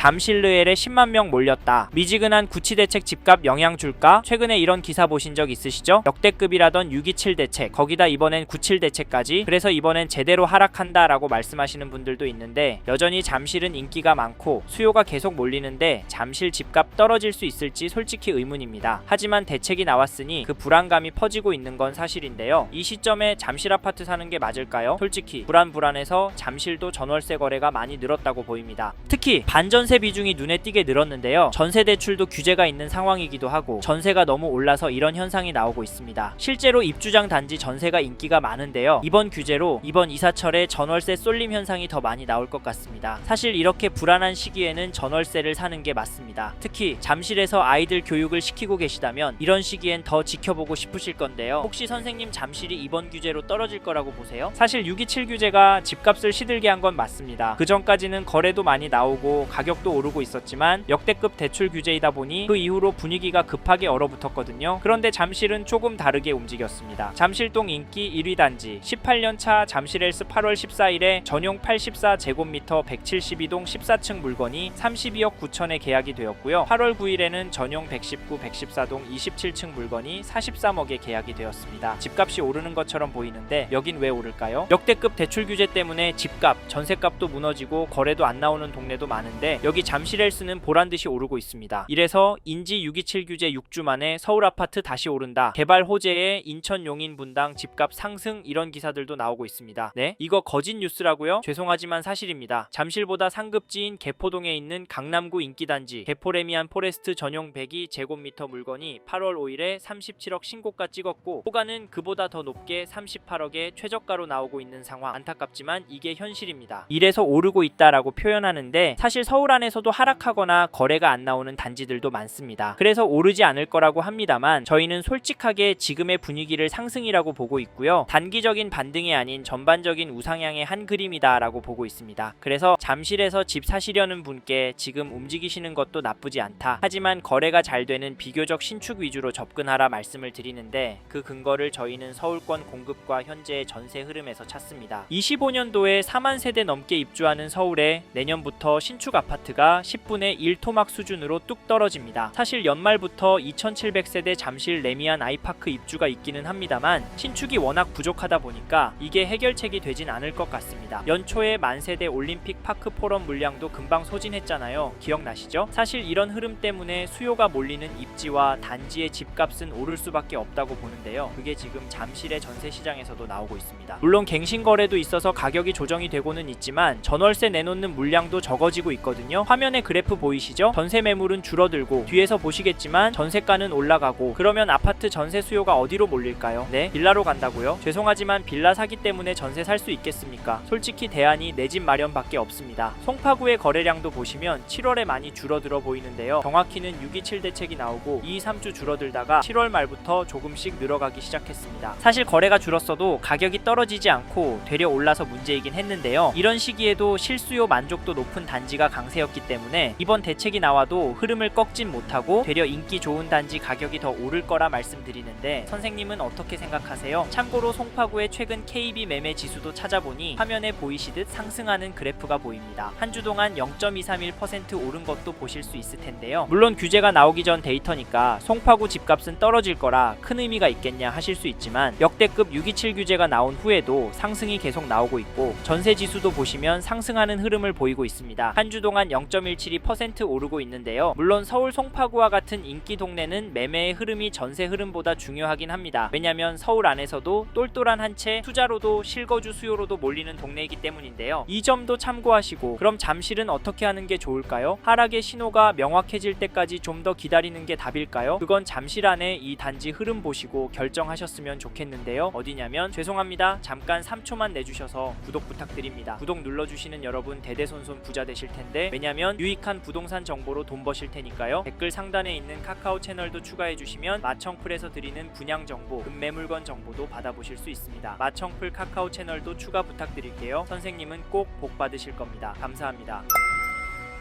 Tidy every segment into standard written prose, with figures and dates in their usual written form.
잠실르엘에 10만 명 몰렸다. 미지근한 구치 대책 집값 영향 줄까? 최근에 이런 기사 보신 적 있으시죠? 역대급이라던 627 대책, 거기다 이번엔 97 대책까지. 그래서 이번엔 제대로 하락한다 라고 말씀하시는 분들도 있는데, 여전히 잠실은 인기가 많고 수요가 계속 몰리는데 잠실 집값 떨어질 수 있을지 솔직히 의문입니다. 하지만 대책이 나왔으니 그 불안감이 퍼지고 있는 건 사실인데요. 이 시점에 잠실 아파트 사는 게 맞을까요? 솔직히 불안해서 잠실도 전월세 거래가 많이 늘었다고 보입니다. 특히 반전세 비중이 눈에 띄게 늘었는데요. 전세 대출도 규제가 있는 상황이기도 하고 전세가 너무 올라서 이런 현상이 나오고 있습니다. 실제로 입주장 단지 전세가 인기가 많은데요. 이번 규제로 이번 이사철에 전월세 쏠림 현상이 더 많이 나올 것 같습니다. 사실 이렇게 불안한 시기에는 전월세를 사는 게 맞습니다. 특히 잠실에서 아이들 교육을 시키고 계시다면 이런 시기엔 더 지켜보고 싶으실 건데요. 혹시 선생님 잠실이 이번 규제로 떨어질 거라고 보세요? 사실 627 규제가 집값을 시들게 한 건 맞습니다. 그 전까지는 거래도 많이 나오고 가격도 오르고 있었지만 역대급 대출 규제이다 보니 그 이후로 분위기가 급하게 얼어붙었거든요. 그런데 잠실은 조금 다르게 움직였습니다. 잠실동 인기 1위 단지 18년차 잠실헬스 8월 14일에 전용 84제곱미터 172동 14층 물건이 32억 9천에 계약이 되었고요. 8월 9일에는 전용 119, 114동 27층 물건이 43억에 계약이 되었습니다. 집값이 오르는 것처럼 보이는데 여긴 왜 오를까요? 역대급 대출 규제 때문에 집값, 전셋값도 무너지고 거래도 안 나오는 동네도 많은데 여기 잠실헬스는 보란듯이 오르고 있습니다. 이래서 인지 627 규제 6주 만에 서울 아파트 다시 오른다. 개발 호재에 인천 용인 분당 집값 상승, 이런 기사들도 나오고 있습니다. 네? 이거 거짓 뉴스라고요? 죄송하지만 사실입니다. 잠실보다 상급지인 개포동에 있는 강남구 인기단지 개포레미안 포레스트 전용 102제곱미터 물건이 8월 5일에 37억 신고가 찍었고 호가는 그보다 더 높게 38억에 최저가로 나오고 있는 상황. 안타깝지만 이게 현실입니다. 이래서 오르고 있다라고 표현하는데 사실 서울 안에서도 하락하거나 거래가 안 나오는 단지들도 많습니다. 그래서 오르지 않을 거라고 합니다만 저희는 솔직하게 지금의 분위기를 상승이라고 보고 있고요. 단기적인 반등이 아닌 전반적인 우상향의 한 그림이다 라고 보고 있습니다. 그래서 잠실에서 집 사시려는 분께 지금 움직이시는 것도 나쁘지 않다. 하지만 거래가 잘 되는 비교적 신축 위주로 접근하라 말씀을 드리는데 그 근거를 저희는 서울권 공급과 현재의 전세 흐름에서 찾습니다. 25년도에 4만 세대 넘게 입주하는 서울에 내년부터 신축 아파트가 10분의 1 토막 수준으로 뚝 떨어집니다. 사실 연말부터 2700세대 잠실 레미안 아이파크 입주가 있기는 합니다만 신축이 워낙 부족하다 보니까 이게 해결책이 되진 않을 것 같습니다. 연초에 만세대 올림픽 파크 포럼 물량도 금방 소진했잖아요. 기억나시죠? 사실 이런 흐름 때문에 수요가 몰리는 입지와 단지의 집값은 오를 수밖에 없다고 보는데요. 그게 지금 잠실의 전세 시장에서도 나오고 있습니다. 물론 갱신 거래도 있어서 가격이 조정이 되고는 있지만 전월세 내놓는 물량도 적어지고 있거든요. 화면에 그래프 보이시죠? 전세 매물은 줄어들고 뒤에서 보시겠지만 전세가는 올라가고, 그러면 아파트 전세 수요가 어디로 몰릴까요? 네? 빌라로 간다고요? 죄송하지만 빌라 사기 때문에 전세 살 수 있겠습니까? 솔직히 대안이 내 집 마련밖에 없습니다. 송파구의 거래량도 보시면 7월에 많이 줄어들어 보이는데요. 정확히는 627 대책이 나오고 2, 3주 줄어들다가 7월 말부터 조금씩 늘어가기 시작했습니다. 사실 거래가 줄었어도 가격이 떨어지지 않고 되려 올라서 문제이긴 했는데요. 이런 시기에도 실수요 만족도 높은 단지가 강세였기 때문에 이번 대책이 나와도 흐름을 꺾진 못하고 되려 인기 좋은 단지 가격이 더 오를 거라 말씀드리는데 선생님은 어떻게 생각하세요? 참고로 송파구의 최근 KB 매매 지수도 찾아보니 화면에 보이시듯 상승하는 그래프가 보입니다. 한 주 동안 0.231% 오른 것도 보실 수 있을 텐데요. 물론 규제가 나오기 전 데이터니까 송파구 집값은 떨어질 거라 큰 의미가 있겠냐 하실 수 있지만 역대급 627 규제가 나온 후에도 상승이 계속 나오고 있고 전세 지수도 보시면 상승하는 흐름을 보이고 있습니다. 한 주 동안 0.172% 오르고 있는데요. 물론 서울 송파구와 같은 인기 동네는 매매의 흐름이 전세 흐름보다 중요하긴 합니다. 왜냐면 서울 안에서도 똘똘한 한 채 투자로도 실거주 수요로도 몰리는 동네이기 때문인데요. 이 점도 참고하시고, 그럼 잠실은 어떻게 하는 게 좋을까요? 하락의 신호가 명확해질 때까지 좀 더 기다리는 게 답일까요? 그건 잠실 안에 이 단지 흐름 보시고 결정하셨으면 좋겠는데요. 어디냐면 죄송합니다. 잠깐 3초만 내주셔서 구독 부탁드립니다. 구독 눌러주시는 여러분 대대손손 부자 되실 텐데, 왜냐면 유익한 부동산 정보로 돈 버실 테니까요. 댓글 상단에 있는 카카오 채널도 추가해 주시면 마청풀에서 드리는 분양 정보, 급매물건 정보도 받아보실 수 있습니다. 마청풀 카카오 채널도 추가 부탁드릴게요. 선생님은 꼭 복 받으실 겁니다. 감사합니다.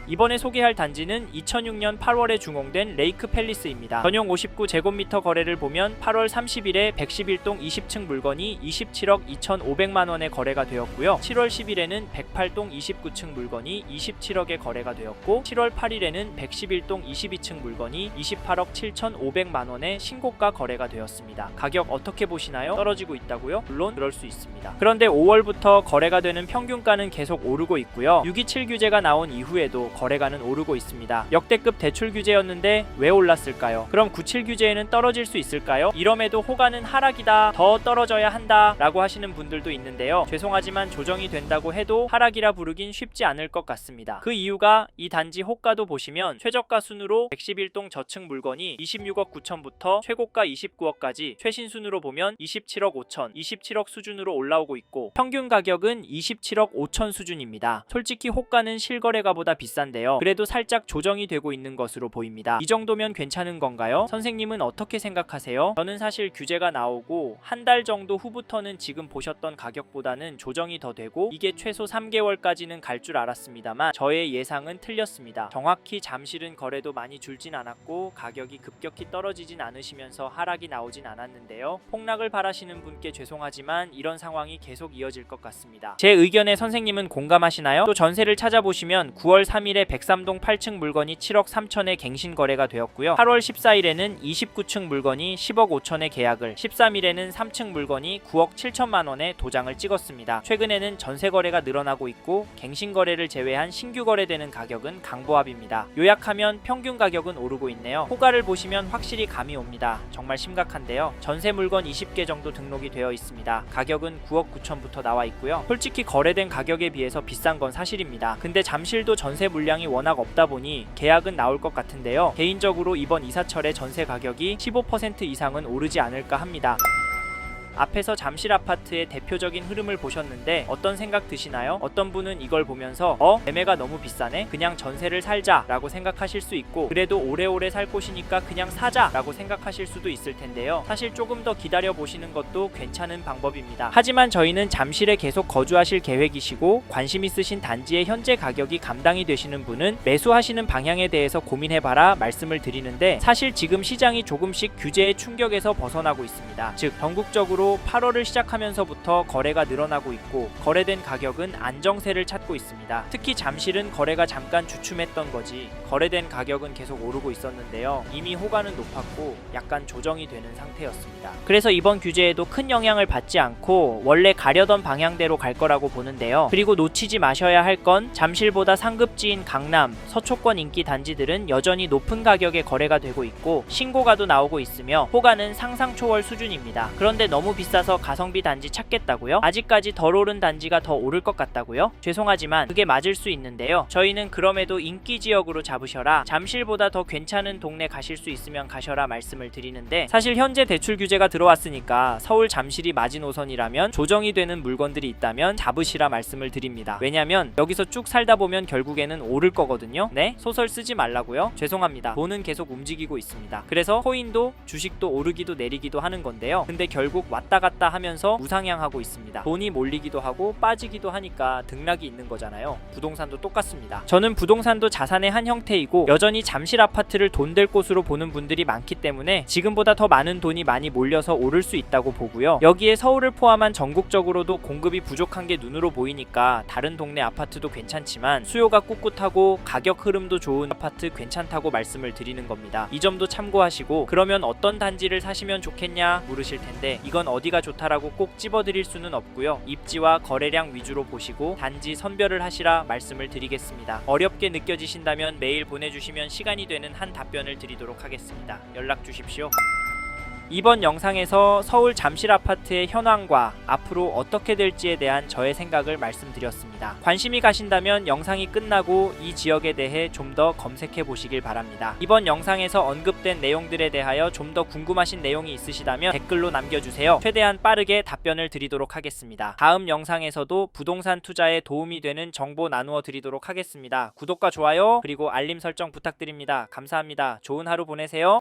이번에 소개할 단지는 2006년 8월에 준공된 레이크 팰리스입니다. 전용 59제곱미터 거래를 보면 8월 30일에 111동 20층 물건이 27억 2,500만원에 거래가 되었고요. 7월 10일에는 108동 29층 물건이 27억에 거래가 되었고 7월 8일에는 111동 22층 물건이 28억 7,500만원에 신고가 거래가 되었습니다. 가격 어떻게 보시나요? 떨어지고 있다고요? 물론 그럴 수 있습니다. 그런데 5월부터 거래가 되는 평균가는 계속 오르고 있고요. 627 규제가 나온 이후에도 거래가는 오르고 있습니다. 역대급 대출 규제였는데 왜 올랐을까요? 그럼 97 규제에는 떨어질 수 있을까요? 이럼에도 호가는 하락이다, 더 떨어져야 한다 라고 하시는 분들도 있는데요. 죄송하지만 조정이 된다고 해도 하락이라 부르긴 쉽지 않을 것 같습니다. 그 이유가 이 단지 호가도 보시면 최저가 순으로 111동 저층 물건이 26억 9천부터 최고가 29억까지 최신 순으로 보면 27억 5천, 27억 수준으로 올라오고 있고 평균 가격은 27억 5천 수준입니다. 솔직히 호가는 실거래가보다 비싼데요. 그래도 살짝 조정이 되고 있는 것으로 보입니다. 이 정도면 괜찮은 건가요? 선생님은 어떻게 생각하세요? 저는 사실 규제가 나오고 한 달 정도 후부터는 지금 보셨던 가격보다는 조정이 더 되고 이게 최소 3개월까지는 갈 줄 알았습니다만 저의 예상은 틀렸습니다. 정확히 잠실은 거래도 많이 줄진 않았고 가격이 급격히 떨어지진 않으시면서 하락이 나오진 않았는데요. 폭락을 바라시는 분께 죄송하지만 이런 상황이 계속 이어질 것 같습니다. 제 의견에 선생님은 공감하시나요? 또 전세를 찾아보시면 9월 3일에 103동 8층 물건이 7억 3천에 갱신 거래가 되었고요. 8월 14일에는 29층 물건이 10억 5천에 계약을, 13일에는 3층 물건이 9억 7천만원에 도장을 찍었습니다. 최근에는 전세 거래가 늘어나고 있고 갱신 거래를 제외한 신규 거래되는 가격은 강보합입니다. 요약하면 평균 가격은 오르고 있네요. 호가를 보시면 확실히 감이 옵니다. 정말 심각한데요. 전세 물건 20개 정도 등록이 되어 있습니다. 가격은 9억 9천부터 나와 있고요. 솔직히 거래된 가격에 비해서 비싼 건 사실입니다. 근데 잠실도 전세 물량이 워낙 없다 보니 계약은 나올 것 같은데요. 개인적으로 이번 이사철에 전세 가격이 15% 이상은 오르지 않을까 합니다. 앞에서 잠실 아파트의 대표적인 흐름을 보셨는데 어떤 생각 드시나요? 어떤 분은 이걸 보면서 매매가 너무 비싸네? 그냥 전세를 살자 라고 생각하실 수 있고 그래도 오래오래 살 곳이니까 그냥 사자 라고 생각하실 수도 있을 텐데요. 사실 조금 더 기다려 보시는 것도 괜찮은 방법입니다. 하지만 저희는 잠실에 계속 거주하실 계획이시고 관심 있으신 단지의 현재 가격이 감당이 되시는 분은 매수하시는 방향에 대해서 고민해봐라 말씀을 드리는데 사실 지금 시장이 조금씩 규제의 충격에서 벗어나고 있습니다. 즉 전국적으로 8월을 시작하면서부터 거래가 늘어나고 있고 거래된 가격은 안정세를 찾고 있습니다. 특히 잠실은 거래가 잠깐 주춤했던 거지 거래된 가격은 계속 오르고 있었는데요. 이미 호가는 높았고 약간 조정이 되는 상태였습니다. 그래서 이번 규제에도 큰 영향을 받지 않고 원래 가려던 방향대로 갈 거라고 보는데요. 그리고 놓치지 마셔야 할 건 잠실보다 상급지인 강남, 서초권 인기 단지들은 여전히 높은 가격에 거래가 되고 있고 신고가도 나오고 있으며 호가는 상상 초월 수준입니다. 그런데 너무 비싸서 가성비 단지 찾겠다고요? 아직까지 덜 오른 단지가 더 오를 것 같다고요? 죄송하지만 그게 맞을 수 있는데요. 저희는 그럼에도 인기 지역으로 잡으셔라, 잠실보다 더 괜찮은 동네 가실 수 있으면 가셔라 말씀을 드리는데 사실 현재 대출 규제가 들어왔으니까 서울 잠실이 마지노선이라면 조정이 되는 물건들이 있다면 잡으시라 말씀을 드립니다. 왜냐면 여기서 쭉 살다 보면 결국에는 오를 거거든요. 네? 소설 쓰지 말라고요? 죄송합니다. 돈은 계속 움직이고 있습니다. 그래서 코인도 주식도 오르기도 내리기도 하는 건데요. 근데 결국 왔다 갔다 하면서 우상향하고 있습니다. 돈이 몰리기도 하고 빠지기도 하니까 등락이 있는 거잖아요. 부동산도 똑같습니다. 저는 부동산도 자산의 한 형태이고 여전히 잠실 아파트를 돈 될 곳으로 보는 분들이 많기 때문에 지금보다 더 많은 돈이 많이 몰려서 오를 수 있다고 보고요. 여기에 서울을 포함한 전국적으로도 공급이 부족한 게 눈으로 보이니까 다른 동네 아파트도 괜찮지만 수요가 꿋꿋하고 가격 흐름도 좋은 아파트 괜찮다고 말씀을 드리는 겁니다. 이 점도 참고하시고 그러면 어떤 단지를 사시면 좋겠냐 물으실 텐데 이건 어디가 좋다라고 꼭 집어드릴 수는 없고요. 입지와 거래량 위주로 보시고 단지 선별을 하시라 말씀을 드리겠습니다. 어렵게 느껴지신다면 메일 보내주시면 시간이 되는 한 답변을 드리도록 하겠습니다. 연락 주십시오. 이번 영상에서 서울 잠실 아파트의 현황과 앞으로 어떻게 될지에 대한 저의 생각을 말씀드렸습니다. 관심이 가신다면 영상이 끝나고 이 지역에 대해 좀 더 검색해 보시길 바랍니다. 이번 영상에서 언급된 내용들에 대하여 좀 더 궁금하신 내용이 있으시다면 댓글로 남겨주세요. 최대한 빠르게 답변을 드리도록 하겠습니다. 다음 영상에서도 부동산 투자에 도움이 되는 정보 나누어 드리도록 하겠습니다. 구독과 좋아요 그리고 알림 설정 부탁드립니다. 감사합니다. 좋은 하루 보내세요.